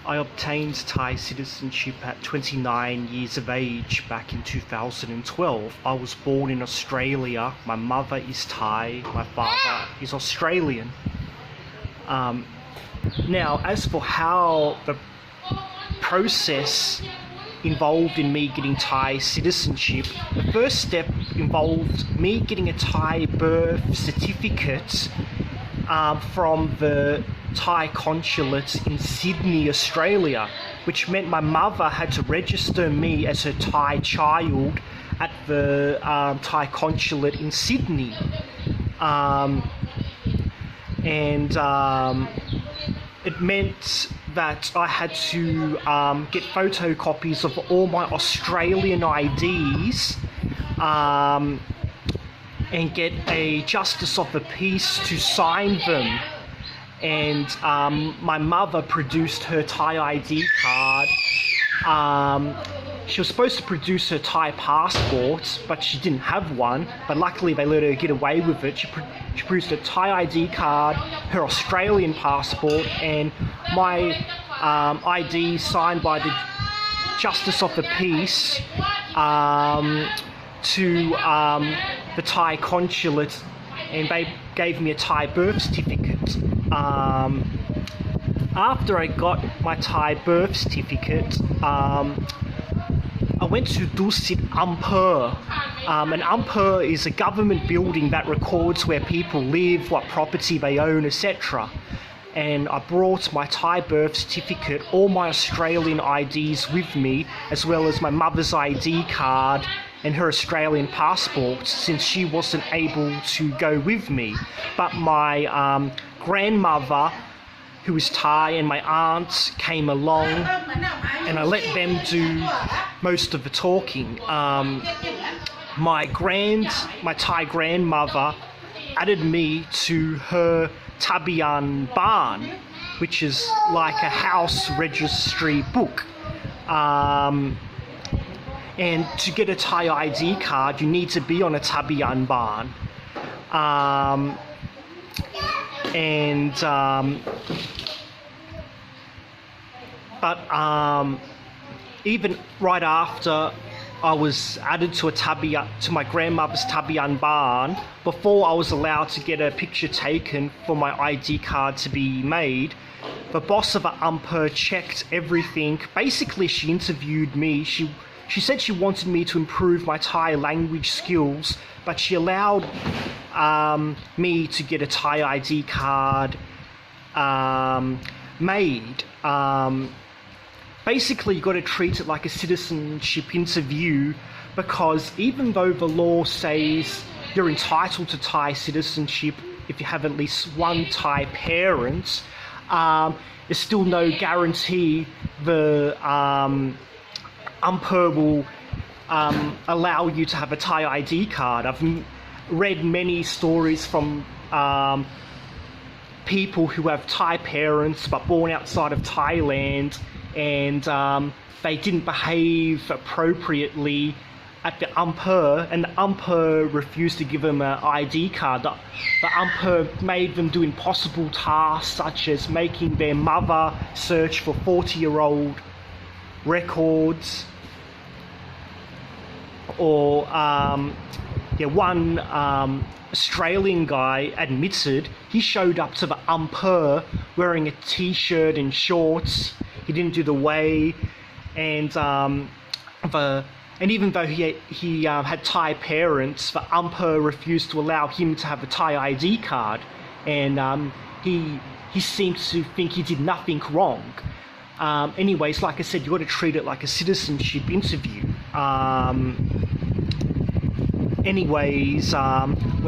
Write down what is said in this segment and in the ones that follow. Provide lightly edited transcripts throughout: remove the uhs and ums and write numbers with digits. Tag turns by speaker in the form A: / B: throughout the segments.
A: I obtained Thai citizenship at 29 years of age back in 2012. I was born in Australia. My mother is Thai, my father is Australian. Now, as for how the process involved in me getting Thai citizenship, the first step involved me getting a Thai birth certificate from the Thai consulate in Sydney, Australia, which meant my mother had to register me as her Thai child at the Thai consulate in Sydney. It meant that I had to get photocopies of all my Australian IDs and get a Justice of the Peace to sign them. And my mother produced her Thai ID card. She was supposed to produce her Thai passport, but she didn't have one. But luckily they let her get away with it. She produced her Thai ID card, her Australian passport, and my ID signed by the Justice of the Peace to the Thai consulate, and they gave me a Thai birth certificate. After I got my Thai birth certificate, I went to Dusit Ampur. An Ampur is a government building that records where people live, what property they own, etc. And I brought my Thai birth certificate, all my Australian IDs with me, as well as my mother's ID card and her Australian passport, since she wasn't able to go with me. But my grandmother, who is Thai, and my aunt came along, and I let them do most of the talking. My Thai grandmother added me to her Tabian Barn, which is like a house registry book. And to get a Thai ID card, you need to be on a Tabian Barn. Even right after I was added to my grandmother's Tabian Barn, before I was allowed to get a picture taken for my ID card to be made, the boss of the Ampur checked everything. Basically, she interviewed me. She said she wanted me to improve my Thai language skills, but she allowed me to get a Thai ID card made. Basically, you got to treat it like a citizenship interview, because even though the law says you're entitled to Thai citizenship if you have at least one Thai parent, there's still no guarantee the Ampur will allow you to have a Thai ID card. I've read many stories from people who have Thai parents but born outside of Thailand, and they didn't behave appropriately at the Ampur, and the Ampur refused to give them an ID card. The Ampur made them do impossible tasks, such as making their mother search for 40-year-old records, or one Australian guy admitted he showed up to the Ampur wearing a t-shirt and shorts. He didn't do the weigh, and even though he had Thai parents, the Ampur refused to allow him to have a Thai ID card, and he seemed to think he did nothing wrong. Anyways, like I said, you got to treat it like a citizenship interview. When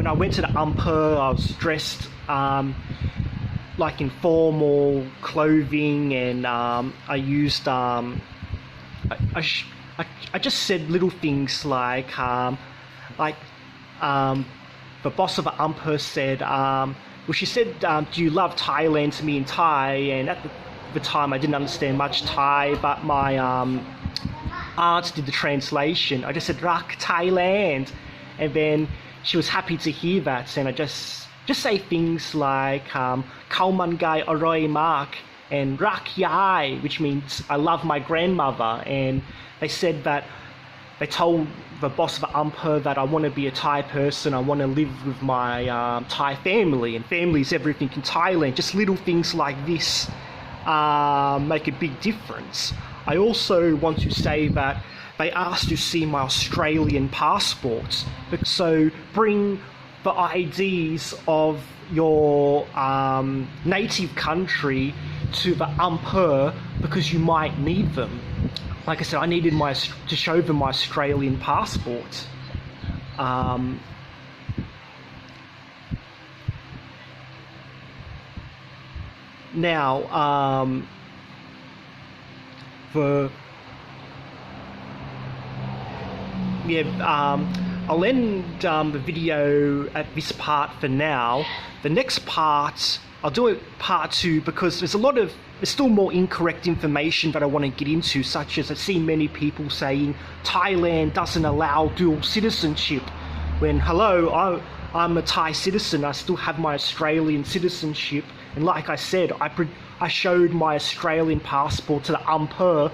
A: I went to the Ampur, I was dressed like in formal clothing, and I used I just said little things like the boss of the Ampur said, she said, do you love Thailand, to me in Thai, and at the time I didn't understand much Thai, but my aunt did the translation. I just said Rak Thailand, and then she was happy to hear that, and I just say things like Khao Man Gai Aroi Mark, and Rak Yai, which means I love my grandmother. And they said that they told the boss of the Ampere that I want to be a Thai person, I want to live with my Thai family, and family is everything in Thailand. Just little things like this make a big difference. I also want to say that they asked to see my Australian passport, so bring the IDs of your native country to the Ampere because you might need them. Like I said, I needed to show them my Australian passport. I'll end the video at this part for now. The next part, I'll do it part 2 because there's still more incorrect information that I want to get into, such as I see many people saying Thailand doesn't allow dual citizenship, when hello, I'm a Thai citizen, I still have my Australian citizenship, and like I said, I showed my Australian passport to the Ampere